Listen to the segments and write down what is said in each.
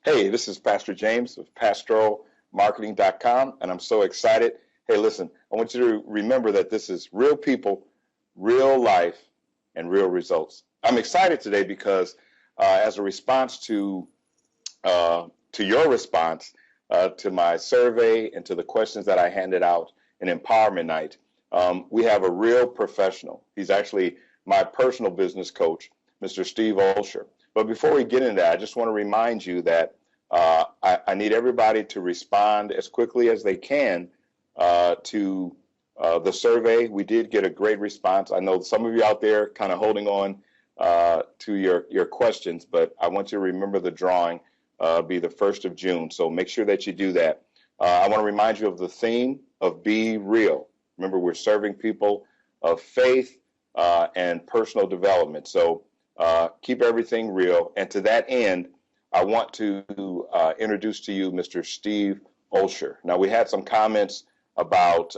Hey, this is Pastor James of pastoralmarketing.com, and I'm so excited. Hey, listen, I want you to remember that this is real people, real life, and real results. I'm excited today because as a response to your response to my survey and to the questions that I handed out in Empowerment Night, we have a real professional. He's actually my personal business coach, Mr. Steve Olsher. But before we get into that, I just want to remind you that I need everybody to respond as quickly as they can to the survey. We did get a great response. I know some of you out there kind of holding on to your questions, but I want you to remember the drawing be the 1st of June. So make sure that you do that. I want to remind you of the theme of Be Real. Remember, we're serving people of faith and personal development. So keep everything real. And to that end, I want to introduce to you Mr. Steve Olsher. Now, we had some comments about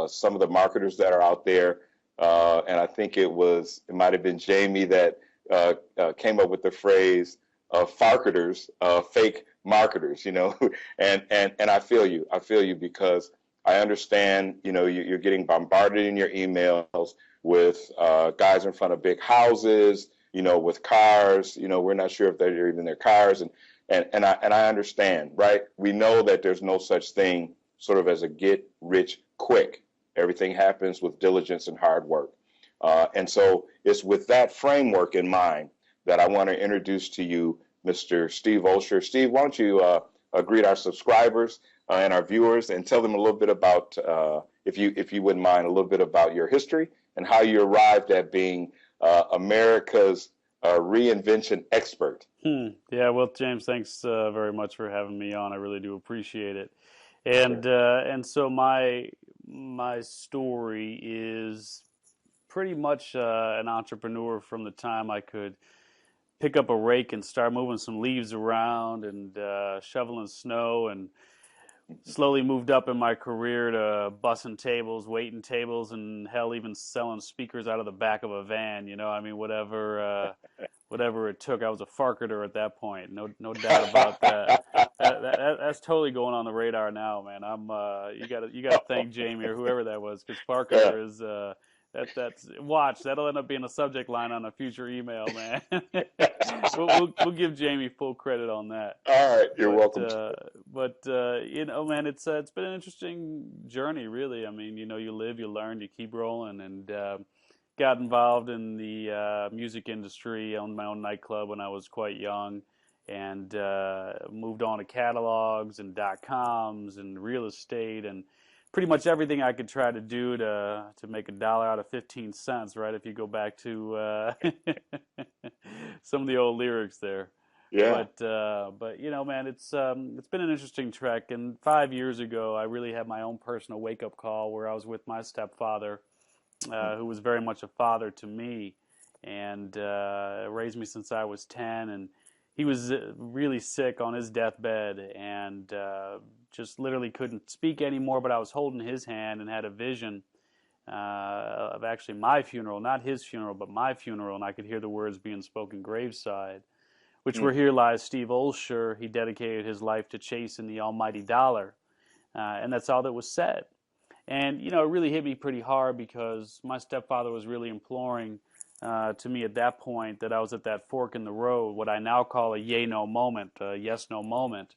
some of the marketers that are out there, and I think it might have been Jamie that came up with the phrase "farketers," fake marketers. And I feel you. I feel you because I understand. You're getting bombarded in your emails with guys in front of big houses. With cars, we're not sure if they're even their cars, and I understand, right? We know that there's no such thing sort of as a get rich quick. Everything happens with diligence and hard work, and so it's with that framework in mind that I want to introduce to you Mr. Steve Olsher. Steve, why don't you greet our subscribers and our viewers and tell them a little bit about, if you wouldn't mind, a little bit about your history and how you arrived at being America's reinvention expert. Yeah, well, James, thanks very much for having me on. I really do appreciate it. And so my story is pretty much an entrepreneur from the time I could pick up a rake and start moving some leaves around and shoveling snow, and slowly moved up in my career to bussing tables, waiting tables, and hell, even selling speakers out of the back of a van. Whatever it took. I was a farketer at that point. No doubt about that. That's totally going on the radar now, man. You gotta thank Jamie or whoever that was, because farketer is that'll end up being a subject line on a future email, man. we'll give Jamie full credit on that. All right, you're welcome. Man, it's been an interesting journey, really. I mean, you live, you learn, you keep rolling, and got involved in the music industry. I owned my own nightclub when I was quite young, and moved on to catalogs and .coms and real estate and pretty much everything I could try to do to make $1 out of 15 cents, right? If you go back to some of the old lyrics there. Yeah. But man, it's been an interesting trek. And 5 years ago, I really had my own personal wake-up call where I was with my stepfather, who was very much a father to me, and raised me since I was 10. And he was really sick on his deathbed, and just literally couldn't speak anymore, but I was holding his hand and had a vision of actually my funeral, not his funeral, but my funeral, and I could hear the words being spoken graveside, which were, "Here lies Steve Olsher. He dedicated his life to chasing the almighty dollar." And that's all that was said. And, it really hit me pretty hard because my stepfather was really imploring to me at that point that I was at that fork in the road, what I now call a yay-no moment, a yes-no moment.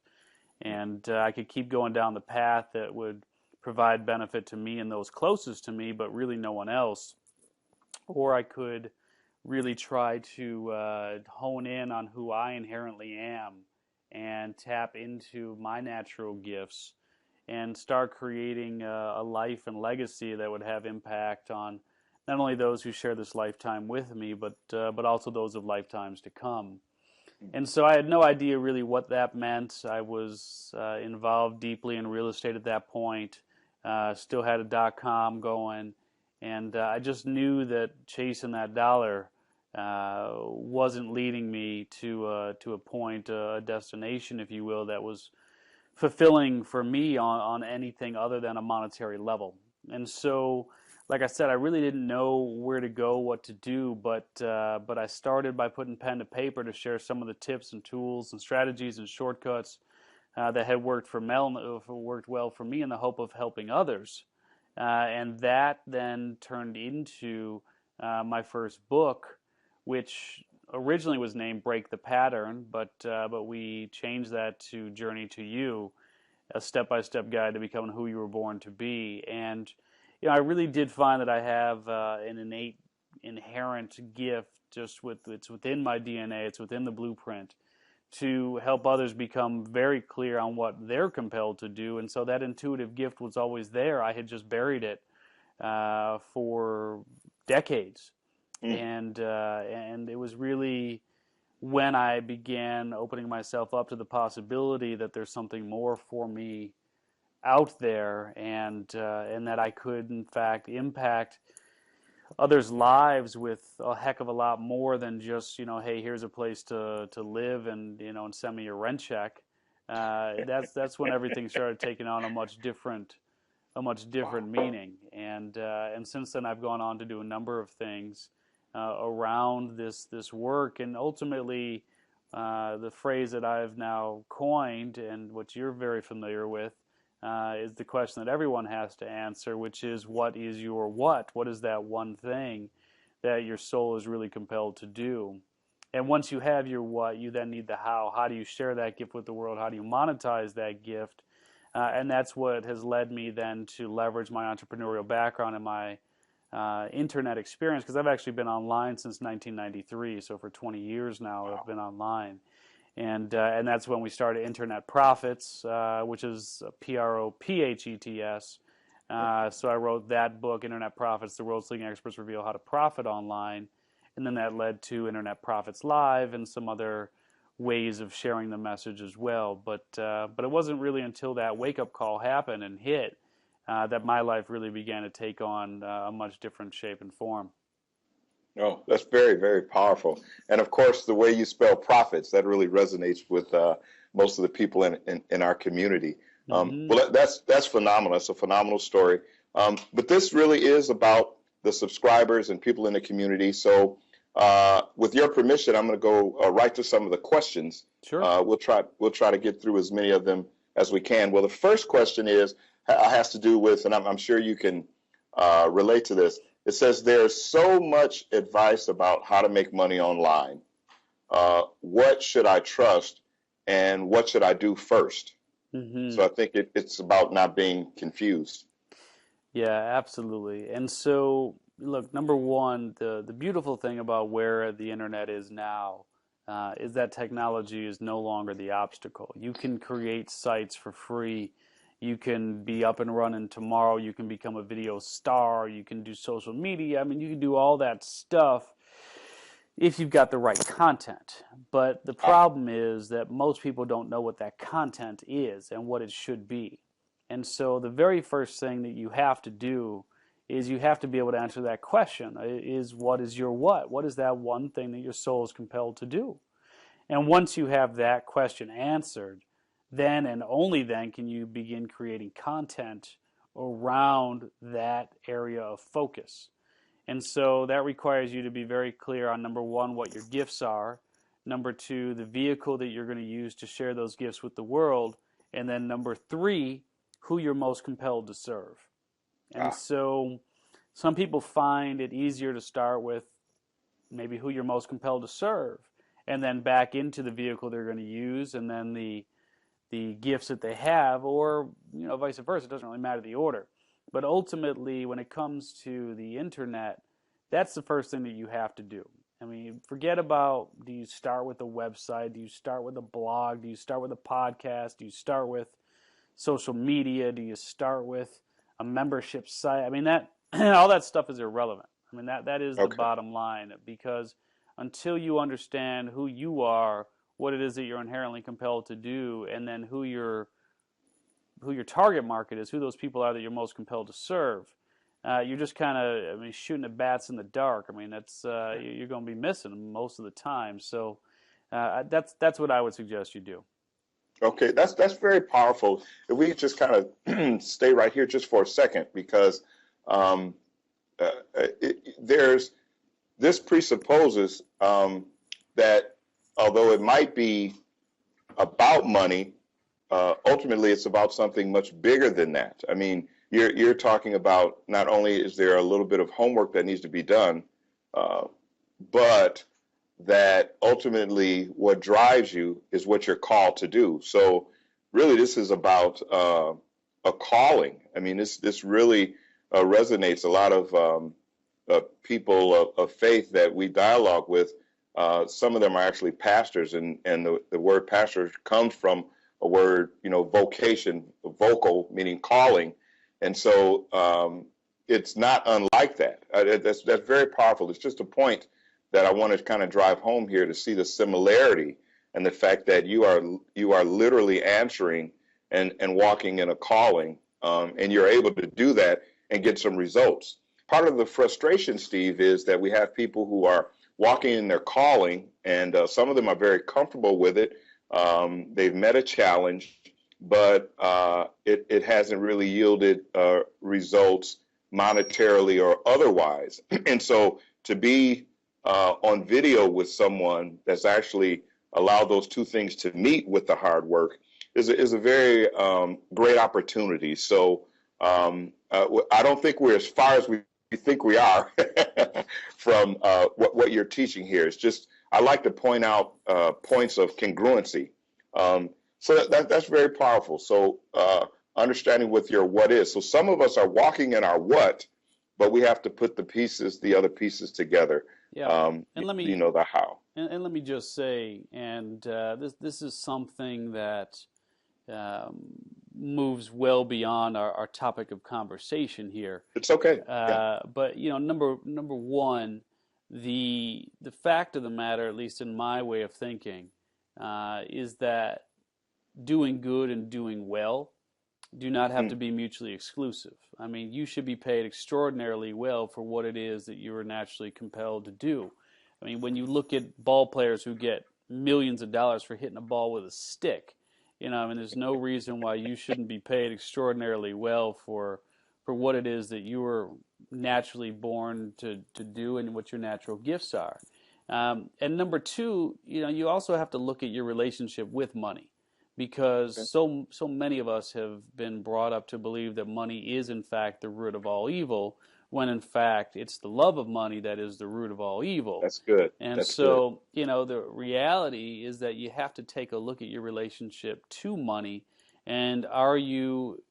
And I could keep going down the path that would provide benefit to me and those closest to me, but really no one else. Or I could really try to hone in on who I inherently am and tap into my natural gifts and start creating a life and legacy that would have impact on not only those who share this lifetime with me, but also those of lifetimes to come. And so I had no idea really what that meant. I was involved deeply in real estate at that point, still had a .com going, and I just knew that chasing that dollar wasn't leading me to a point, a destination, if you will, that was fulfilling for me on anything other than a monetary level. And so like I said, I really didn't know where to go, what to do, but I started by putting pen to paper to share some of the tips and tools and strategies and shortcuts that had worked well for me in the hope of helping others. And that then turned into my first book, which originally was named Break the Pattern, but we changed that to Journey to You, a step-by-step guide to becoming who you were born to be. And I really did find that I have an innate, inherent gift. It's within my DNA. It's within the blueprint to help others become very clear on what they're compelled to do. And so that intuitive gift was always there. I had just buried it for decades. And it was really when I began opening myself up to the possibility that there's something more for me out there, and that I could, in fact, impact others' lives with a heck of a lot more than just, hey, here's a place to live and send me your rent check. That's when everything started taking on a much different meaning. And since then, I've gone on to do a number of things around this work, and ultimately, the phrase that I've now coined, and what you're very familiar with, is the question that everyone has to answer, which is, what is your what? What is that one thing that your soul is really compelled to do? And once you have your what, you then need the how. How do you share that gift with the world? How do you monetize that gift? And that's what has led me then to leverage my entrepreneurial background and my internet experience, because I've actually been online since 1993. So for 20 years now, I've been online. And that's when we started Internet Profits, which is PROPHETS. So I wrote that book, Internet Profits, The World's Leading Experts Reveal How to Profit Online. And then that led to Internet Profits Live and some other ways of sharing the message as well. But it wasn't really until that wake-up call happened and hit that my life really began to take on a much different shape and form. Oh, that's very, very powerful. And of course, the way you spell profits, that really resonates with most of the people in our community. Well, that's phenomenal. That's a phenomenal story. But this really is about the subscribers and people in the community. So with your permission, I'm going to go right to some of the questions. Sure. We'll try to get through as many of them as we can. Well, the first question has to do with, and I'm sure you can relate to this. It says there's so much advice about how to make money online. What should I trust, and what should I do first? So I think it's about not being confused. Yeah, absolutely. And so, look, number one, the beautiful thing about where the internet is now is that technology is no longer the obstacle. You can create sites for free. You can be up and running tomorrow. You can become a video star. You can do social media. I mean, you can do all that stuff if you've got the right content. But the problem is that most people don't know what that content is and what it should be. And so the very first thing that you have to do is you have to be able to answer that question, is what is your what? What is that one thing that your soul is compelled to do? And once you have that question answered, then and only then can you begin creating content around that area of focus. And so that requires you to be very clear on, number one, what your gifts are, number two, the vehicle that you're going to use to share those gifts with the world, and then number three, who you're most compelled to serve. And so some people find it easier to start with maybe who you're most compelled to serve, and then back into the vehicle they're going to use, and then the gifts that they have, or vice versa. It doesn't really matter the order. But ultimately, when it comes to the internet, that's the first thing that you have to do. I mean, forget about, do you start with a website? Do you start with a blog? Do you start with a podcast? Do you start with social media? Do you start with a membership site? I mean, that all that stuff is irrelevant. I mean, that is the bottom line, because until you understand who you are, what it is that you're inherently compelled to do, and then who your target market is, who those people are that you're most compelled to serve, you're just kind of, shooting at bats in the dark. I mean, that's you're going to be missing them most of the time. So that's what I would suggest you do. Okay, that's very powerful. If we just kind of stay right here just for a second, because there's this presupposes that although it might be about money, ultimately it's about something much bigger than that. I mean, you're talking about not only is there a little bit of homework that needs to be done, uh, but that ultimately what drives you is what you're called to do. So really, this is about a calling. I mean, this really resonates. A lot of people of faith that we dialogue with, some of them are actually pastors, and the word pastor comes from a word, vocation, vocal, meaning calling. And so it's not unlike that. That's very powerful. It's just a point that I want to kind of drive home here to see the similarity and the fact that you are literally answering and walking in a calling, and you're able to do that and get some results. Part of the frustration, Steve, is that we have people who are walking in their calling, and some of them are very comfortable with it. They've met a challenge, but it hasn't really yielded results monetarily or otherwise. And so to be on video with someone that's actually allowed those two things to meet with the hard work is a very great opportunity. So I don't think we're as far as we think we are from what you're teaching here. It's just I like to point out points of congruency. So that's very powerful. So understanding with your what is. So some of us are walking in our what, but we have to put the other pieces together. Yeah, and let me The how. and let me just say, and this is something that moves well beyond our topic of conversation here. It's okay. Yeah. But number one, the fact of the matter, at least in my way of thinking, is that doing good and doing well do not have to be mutually exclusive. I mean, you should be paid extraordinarily well for what it is that you are naturally compelled to do. I mean, when you look at ball players who get millions of dollars for hitting a ball with a stick, I mean, there's no reason why you shouldn't be paid extraordinarily well for what it is that you were naturally born to do and what your natural gifts are. And number two, you also have to look at your relationship with money, because so many of us have been brought up to believe that money is in fact the root of all evil, when in fact it's the love of money that is the root of all evil. That's good. And That's so, the reality is that you have to take a look at your relationship to money, and are you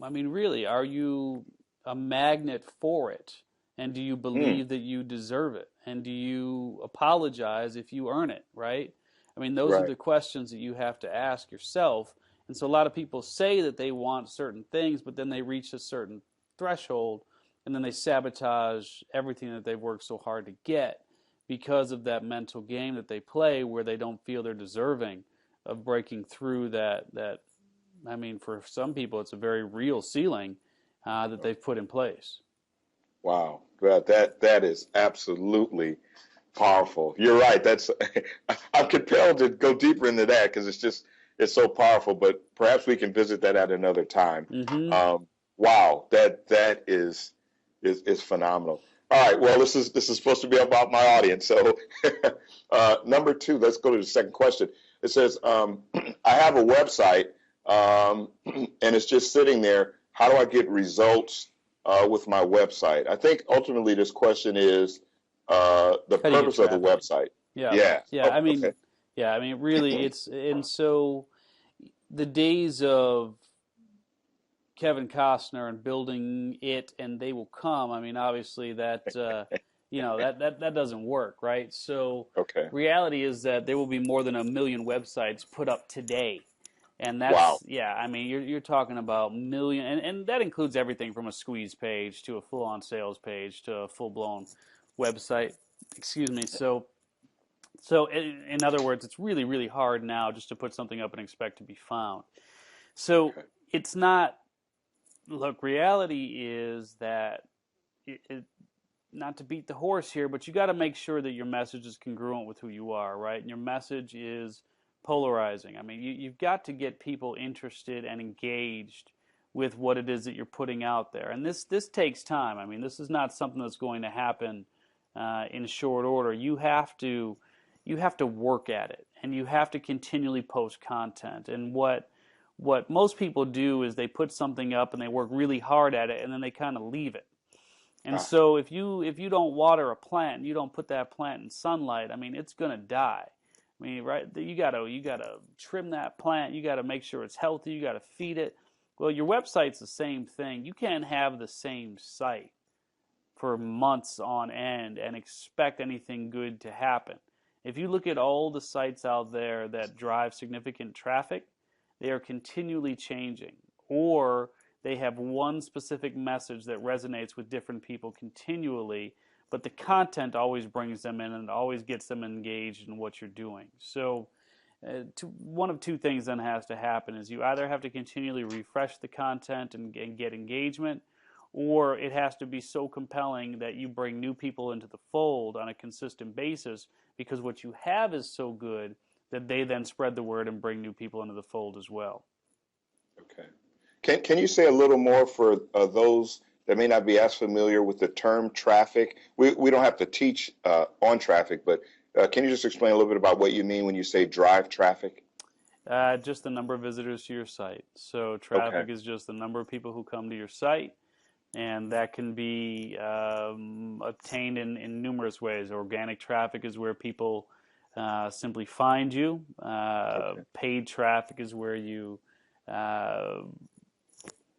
a magnet for it? And do you believe that you deserve it? And do you apologize if you earn it, right? I mean, those are Right. the questions that you have to ask yourself. And so a lot of people say that they want certain things, but then they reach a certain threshold, and then they sabotage everything that they've worked so hard to get because of that mental game that they play, where they don't feel they're deserving of breaking through that. I mean, for some people, it's a very real ceiling that they've put in place. Wow. Well, that is absolutely powerful. You're right. I'm compelled to go deeper into that because it's so powerful. But perhaps we can visit that at another time. Mm-hmm. Wow, that is phenomenal. All right. Well, this is supposed to be about my audience. So number two, let's go to the second question. It says, I have a website, and it's just sitting there. How do I get results with my website? I think ultimately this question is the purpose of the website. Yeah. Yeah. Yeah. I mean, Okay. yeah. I mean, really, and so the days of Kevin Costner and building it and they will come. I mean, obviously that that doesn't work, right? So Okay. reality is that there will be more than 1 million websites put up today. And Wow. I mean, you're talking about million, and that includes everything from a squeeze page to a full-on sales page to a full-blown website. Excuse me. So in other words, it's really, really hard now just to put something up and expect to be found. So Okay. it's not. Look, reality is that not to beat the horse here, but you got to make sure that your message is congruent with who you are, right? And your message is polarizing. I mean, you've got to get people interested and engaged with what it is that you're putting out there. And this takes time. I mean, this is not something that's going to happen in short order. You have to work at it, and you have to continually post content. And what most people do is they put something up and they work really hard at it, and then they kind of leave it. And Ah, so if you don't water a plant, you don't put that plant in sunlight, I mean, it's gonna die. I mean, right? You gotta trim that plant. You gotta make sure it's healthy. You gotta feed it. Well, your website's the same thing. You can't have the same site for months on end and expect anything good to happen. If you look at all the sites out there that drive significant traffic, they are continually changing, or they have one specific message that resonates with different people continually, but the content always brings them in and always gets them engaged in what you're doing. So one of two things then has to happen is you either have to continually refresh the content and get engagement, or it has to be so compelling that you bring new people into the fold on a consistent basis, because what you have is so good that they then spread the word and bring new people into the fold as well. okay. Can you say a little more for those that may not be as familiar with the term traffic? We don't have to teach on traffic, but can you just explain a little bit about what you mean when you say drive traffic? Just the number of visitors to your site. So Okay. traffic is just the number of people who come to your site, and that can be obtained in numerous ways. Organic traffic is where people simply find you. Okay. Paid traffic is where you uh,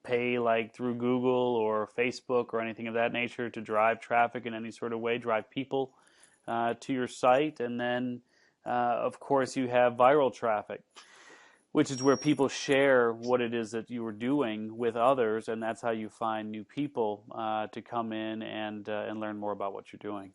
pay, like through Google or Facebook or anything of that nature, to drive traffic in any sort of way, drive people to your site. And then, of course, you have viral traffic, which is where people share what it is that you are doing with others, and that's how you find new people to come in and learn more about what you're doing.